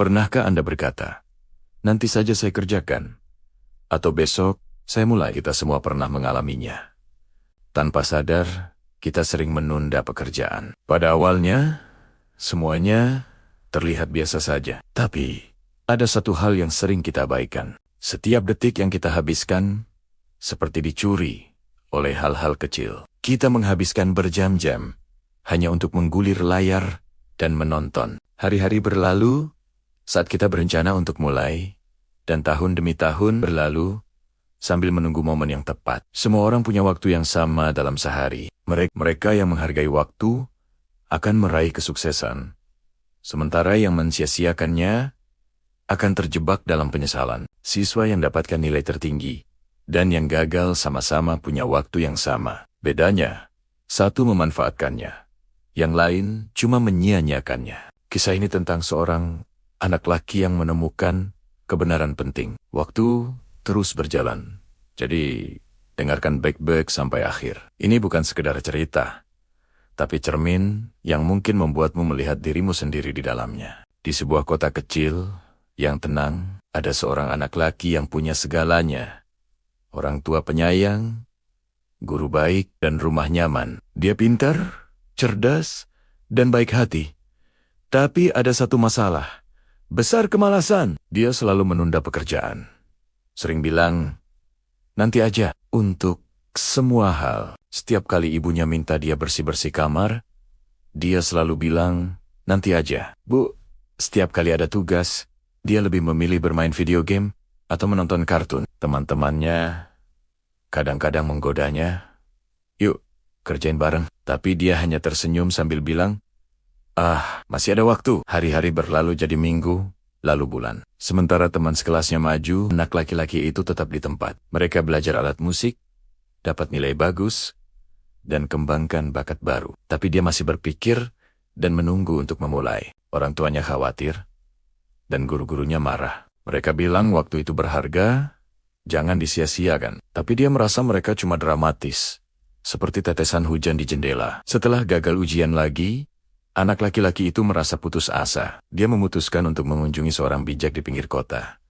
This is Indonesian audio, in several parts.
Pernahkah Anda berkata, nanti saja saya kerjakan, atau besok saya mulai? Kita semua pernah mengalaminya. Tanpa sadar, kita sering menunda pekerjaan. Pada awalnya, semuanya terlihat biasa saja. Tapi, ada satu hal yang sering kita abaikan. Setiap detik yang kita habiskan, seperti dicuri oleh hal-hal kecil. Kita menghabiskan berjam-jam hanya untuk menggulir layar dan menonton. Hari-hari berlalu saat kita berencana untuk mulai, dan tahun demi tahun berlalu sambil menunggu momen yang tepat. Semua orang punya waktu yang sama dalam sehari. Mereka yang menghargai waktu akan meraih kesuksesan, sementara yang mensia-siakannya akan terjebak dalam penyesalan. Siswa yang dapatkan nilai tertinggi dan yang gagal sama-sama punya waktu yang sama. Bedanya, satu memanfaatkannya, yang lain cuma menyia-nyiakannya. Kisah ini tentang seorang anak laki yang menemukan kebenaran penting. Waktu terus berjalan, jadi dengarkan baik-baik sampai akhir. Ini bukan sekedar cerita, tapi cermin yang mungkin membuatmu melihat dirimu sendiri di dalamnya. Di sebuah kota kecil yang tenang, ada seorang anak laki yang punya segalanya. Orang tua penyayang, guru baik, dan rumah nyaman. Dia pintar, cerdas, dan baik hati. Tapi ada satu masalah, besar kemalasan. Dia selalu menunda pekerjaan. Sering bilang, nanti aja, untuk semua hal. Setiap kali ibunya minta dia bersih-bersih kamar, dia selalu bilang, nanti aja. Bu, setiap kali ada tugas, dia lebih memilih bermain video game atau menonton kartun. Teman-temannya kadang-kadang menggodanya, yuk, kerjain bareng. Tapi dia hanya tersenyum sambil bilang, masih ada waktu. Hari-hari berlalu jadi minggu, lalu bulan. Sementara teman sekelasnya maju, anak laki-laki itu tetap di tempat. Mereka belajar alat musik, dapat nilai bagus, dan kembangkan bakat baru. Tapi dia masih berpikir dan menunggu untuk memulai. Orang tuanya khawatir, dan guru-gurunya marah. Mereka bilang waktu itu berharga, jangan disia-siakan. Tapi dia merasa mereka cuma dramatis, seperti tetesan hujan di jendela. Setelah gagal ujian lagi, anak laki-laki itu merasa putus asa. Dia memutuskan untuk mengunjungi seorang bijak di pinggir kota,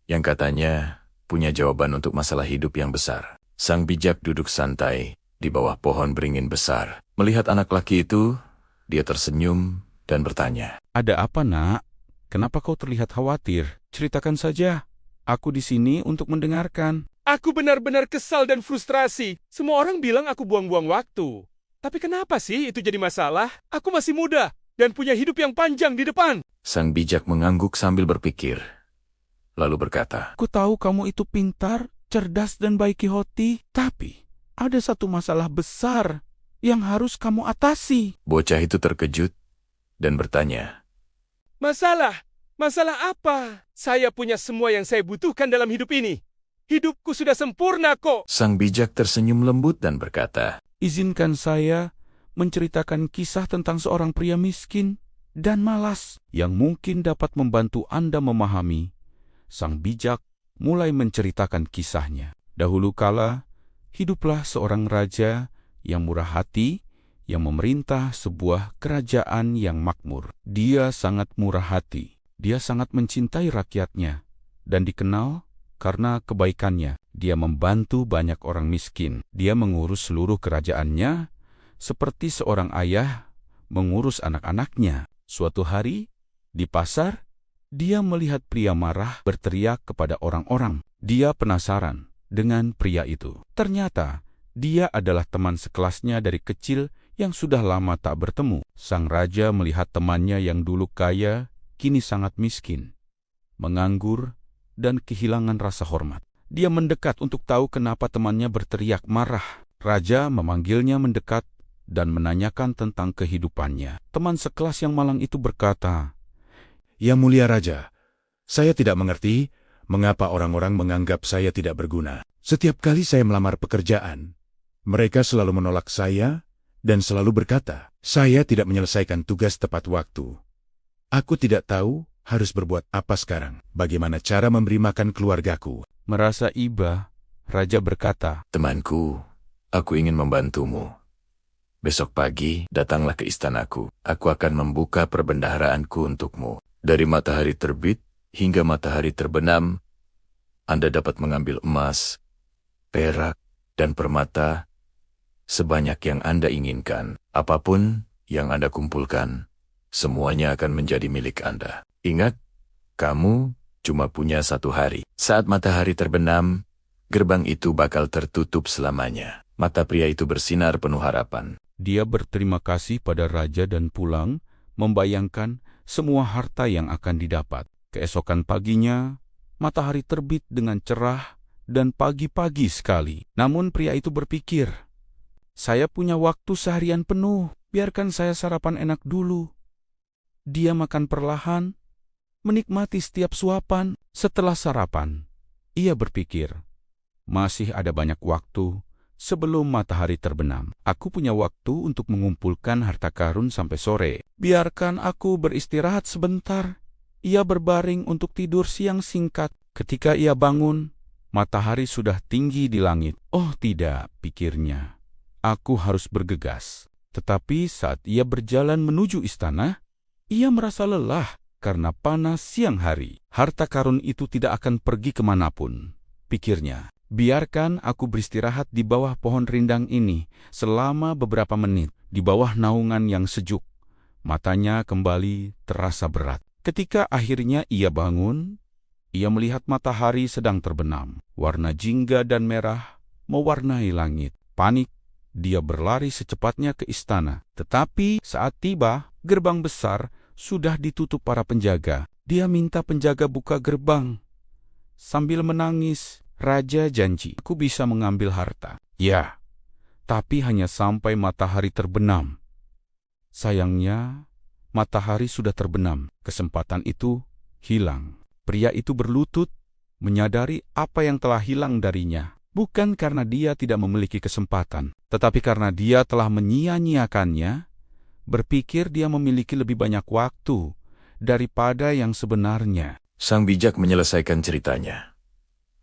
yang katanya punya jawaban untuk masalah hidup yang besar. Sang bijak duduk santai di bawah pohon beringin besar. Melihat anak laki itu, dia tersenyum dan bertanya, "Ada apa, Nak? Kenapa kau terlihat khawatir? Ceritakan saja. Aku di sini untuk mendengarkan." Aku benar-benar kesal dan frustrasi. Semua orang bilang aku buang-buang waktu. Tapi kenapa sih itu jadi masalah? Aku masih muda dan punya hidup yang panjang di depan. Sang bijak mengangguk sambil berpikir, lalu berkata, "Ku tahu kamu itu pintar, cerdas, dan baik hati. Tapi ada satu masalah besar yang harus kamu atasi." Bocah itu terkejut dan bertanya, Masalah? Masalah apa? Saya punya semua yang saya butuhkan dalam hidup ini. Hidupku sudah sempurna kok. Sang bijak tersenyum lembut dan berkata, "Izinkan saya menceritakan kisah tentang seorang pria miskin dan malas yang mungkin dapat membantu Anda memahami." Sang bijak mulai menceritakan kisahnya. Dahulu kala, hiduplah seorang raja yang murah hati yang memerintah sebuah kerajaan yang makmur. Dia sangat murah hati. Dia sangat mencintai rakyatnya dan dikenal karena kebaikannya. Dia membantu banyak orang miskin. Dia mengurus seluruh kerajaannya seperti seorang ayah mengurus anak-anaknya. Suatu hari, di pasar, dia melihat pria marah berteriak kepada orang-orang. Dia penasaran dengan pria itu. Ternyata, dia adalah teman sekelasnya dari kecil yang sudah lama tak bertemu. Sang raja melihat temannya yang dulu kaya, kini sangat miskin, menganggur, dan kehilangan rasa hormat. Dia mendekat untuk tahu kenapa temannya berteriak marah. Raja memanggilnya mendekat dan menanyakan tentang kehidupannya. Teman sekelas yang malang itu berkata, "Yang mulia Raja, saya tidak mengerti mengapa orang-orang menganggap saya tidak berguna. Setiap kali saya melamar pekerjaan, mereka selalu menolak saya dan selalu berkata, saya tidak menyelesaikan tugas tepat waktu. Aku tidak tahu harus berbuat apa sekarang. Bagaimana cara memberi makan keluargaku?" Merasa iba, raja berkata, "Temanku, aku ingin membantumu. Besok pagi, datanglah ke istanaku. Aku akan membuka perbendaharaanku untukmu. Dari matahari terbit hingga matahari terbenam, Anda dapat mengambil emas, perak, dan permata sebanyak yang Anda inginkan. Apapun yang Anda kumpulkan, semuanya akan menjadi milik Anda. Ingat, kamu cuma punya 1 hari. Saat matahari terbenam, gerbang itu bakal tertutup selamanya. Mata pria itu bersinar penuh harapan. Dia berterima kasih pada raja dan pulang, membayangkan semua harta yang akan didapat. Keesokan paginya, matahari terbit dengan cerah dan pagi-pagi sekali. Namun pria itu berpikir, saya punya waktu seharian penuh, biarkan saya sarapan enak dulu. Dia makan perlahan, menikmati setiap suapan. Setelah sarapan, ia berpikir, masih ada banyak waktu sebelum matahari terbenam. Aku punya waktu untuk mengumpulkan harta karun sampai sore. Biarkan aku beristirahat sebentar. Ia berbaring untuk tidur siang singkat. Ketika ia bangun, matahari sudah tinggi di langit. Oh tidak, pikirnya. Aku harus bergegas. Tetapi saat ia berjalan menuju istana, ia merasa lelah karena panas siang hari. Harta karun itu tidak akan pergi kemanapun, pikirnya. Biarkan aku beristirahat di bawah pohon rindang ini selama beberapa menit, di bawah naungan yang sejuk. Matanya kembali terasa berat. Ketika akhirnya ia bangun, ia melihat matahari sedang terbenam. Warna jingga dan merah mewarnai langit. Panik, dia berlari secepatnya ke istana. Tetapi saat tiba, gerbang besar sudah ditutup para penjaga. Dia minta penjaga buka gerbang. Sambil menangis, raja janji, aku bisa mengambil harta. Ya, tapi hanya sampai matahari terbenam. Sayangnya, matahari sudah terbenam. Kesempatan itu hilang. Pria itu berlutut, menyadari apa yang telah hilang darinya. Bukan karena dia tidak memiliki kesempatan, tetapi karena dia telah menyia-nyiakannya, berpikir dia memiliki lebih banyak waktu daripada yang sebenarnya. Sang bijak menyelesaikan ceritanya,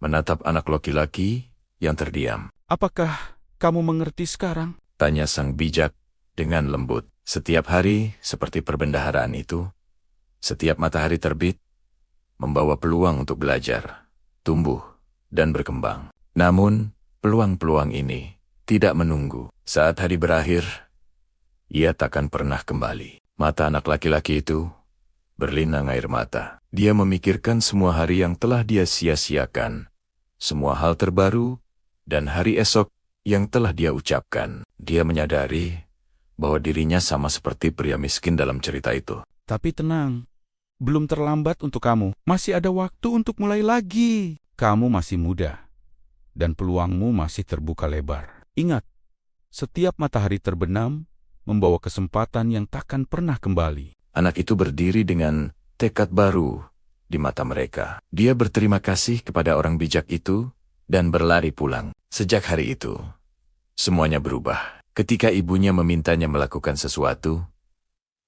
menatap anak laki-laki yang terdiam. Apakah kamu mengerti sekarang? Tanya sang bijak dengan lembut. Setiap hari seperti perbendaharaan itu, setiap matahari terbit, membawa peluang untuk belajar, tumbuh, dan berkembang. Namun, peluang-peluang ini tidak menunggu. Saat hari berakhir, ia takkan pernah kembali. Mata anak laki-laki itu berlinang air mata. Dia memikirkan semua hari yang telah dia sia-siakan, semua hal terbaru, dan hari esok yang telah dia ucapkan. Dia menyadari bahwa dirinya sama seperti pria miskin dalam cerita itu. Tapi tenang, belum terlambat untuk kamu. Masih ada waktu untuk mulai lagi. Kamu masih muda, dan peluangmu masih terbuka lebar. Ingat, setiap matahari terbenam membawa kesempatan yang takkan pernah kembali. Anak itu berdiri dengan tekad baru di mata mereka. Dia berterima kasih kepada orang bijak itu dan berlari pulang. Sejak hari itu, semuanya berubah. Ketika ibunya memintanya melakukan sesuatu,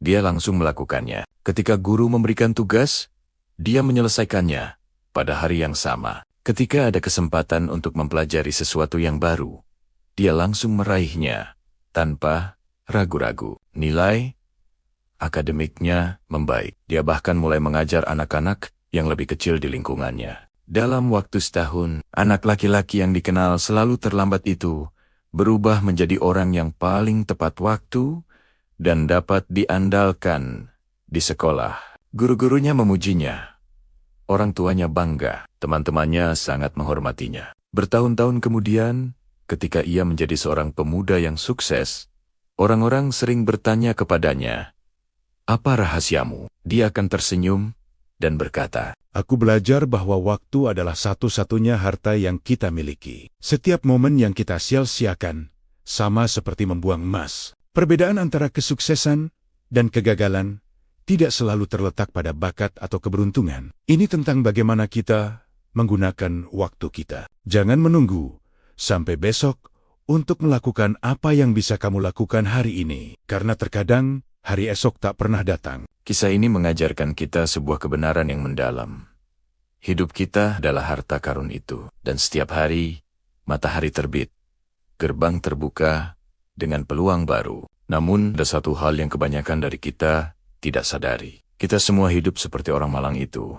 dia langsung melakukannya. Ketika guru memberikan tugas, dia menyelesaikannya pada hari yang sama. Ketika ada kesempatan untuk mempelajari sesuatu yang baru, dia langsung meraihnya tanpa ragu-ragu. Nilai akademiknya membaik. Dia bahkan mulai mengajar anak-anak yang lebih kecil di lingkungannya. Dalam waktu setahun, anak laki-laki yang dikenal selalu terlambat itu berubah menjadi orang yang paling tepat waktu dan dapat diandalkan di sekolah. Guru-gurunya memujinya. Orang tuanya bangga. Teman-temannya sangat menghormatinya. Bertahun-tahun kemudian, ketika ia menjadi seorang pemuda yang sukses, orang-orang sering bertanya kepadanya, "Apa rahasiamu?" Dia akan tersenyum dan berkata, Aku belajar bahwa waktu adalah satu-satunya harta yang kita miliki. Setiap momen yang kita sia-siakan sama seperti membuang emas. Perbedaan antara kesuksesan dan kegagalan tidak selalu terletak pada bakat atau keberuntungan. Ini tentang bagaimana kita menggunakan waktu kita. Jangan menunggu sampai besok untuk melakukan apa yang bisa kamu lakukan hari ini, karena terkadang hari esok tak pernah datang. Kisah ini mengajarkan kita sebuah kebenaran yang mendalam. Hidup kita adalah harta karun itu, dan setiap hari matahari terbit, gerbang terbuka dengan peluang baru. Namun, ada satu hal yang kebanyakan dari kita tidak sadari. Kita semua hidup seperti orang malang itu,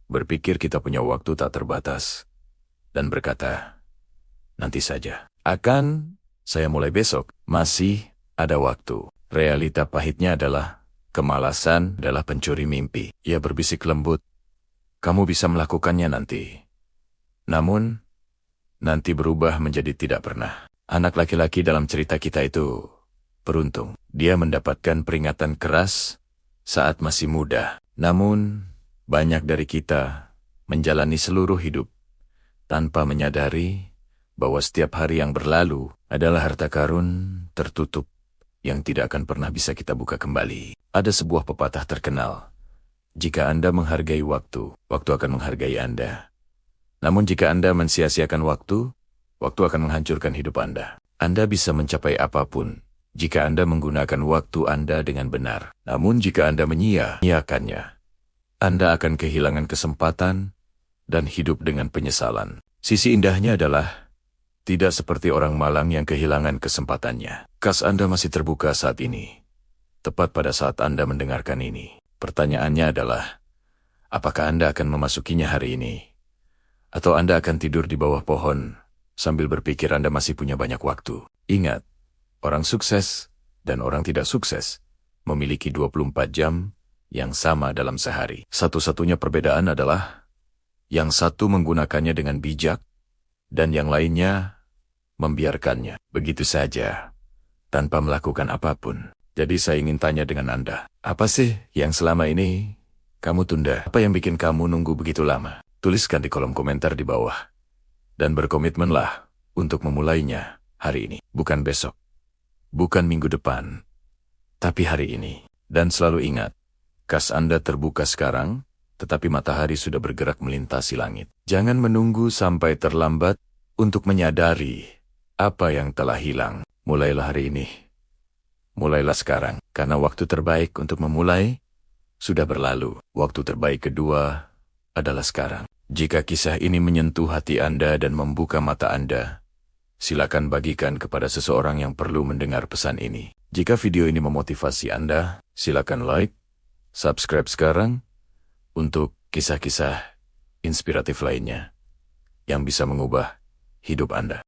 berpikir kita punya waktu tak terbatas, dan berkata, nanti saja. Saya mulai besok, masih ada waktu. Realita pahitnya adalah, kemalasan adalah pencuri mimpi. Ia berbisik lembut, kamu bisa melakukannya nanti. Namun, nanti berubah menjadi tidak pernah. Anak laki-laki dalam cerita kita itu beruntung. Dia mendapatkan peringatan keras saat masih muda. Namun, banyak dari kita menjalani seluruh hidup tanpa menyadari bahwa setiap hari yang berlalu adalah harta karun tertutup yang tidak akan pernah bisa kita buka kembali. Ada sebuah pepatah terkenal, jika Anda menghargai waktu, waktu akan menghargai Anda. Namun jika Anda mensia-siakan waktu, waktu akan menghancurkan hidup Anda. Anda bisa mencapai apapun jika Anda menggunakan waktu Anda dengan benar. Namun jika Anda menyia-nyiakannya, Anda akan kehilangan kesempatan dan hidup dengan penyesalan. Sisi indahnya adalah tidak seperti orang malang yang kehilangan kesempatannya. Kas Anda masih terbuka saat ini, tepat pada saat Anda mendengarkan ini. Pertanyaannya adalah, apakah Anda akan memasukinya hari ini? Atau Anda akan tidur di bawah pohon sambil berpikir Anda masih punya banyak waktu? Ingat, orang sukses dan orang tidak sukses memiliki 24 jam yang sama dalam sehari. Satu-satunya perbedaan adalah yang satu menggunakannya dengan bijak dan yang lainnya membiarkannya begitu saja tanpa melakukan apapun. Jadi saya ingin tanya dengan Anda, apa sih yang selama ini kamu tunda? Apa yang bikin kamu nunggu begitu lama? Tuliskan di kolom komentar di bawah. Dan berkomitmenlah untuk memulainya hari ini, bukan besok. Bukan minggu depan, tapi hari ini. Dan selalu ingat, kas Anda terbuka sekarang, tetapi matahari sudah bergerak melintasi langit. Jangan menunggu sampai terlambat untuk menyadari apa yang telah hilang. Mulailah hari ini. Mulailah sekarang, karena waktu terbaik untuk memulai sudah berlalu. Waktu terbaik kedua adalah sekarang. Jika kisah ini menyentuh hati Anda dan membuka mata Anda, silakan bagikan kepada seseorang yang perlu mendengar pesan ini. Jika video ini memotivasi Anda, silakan like, subscribe sekarang untuk kisah-kisah inspiratif lainnya yang bisa mengubah hidup Anda.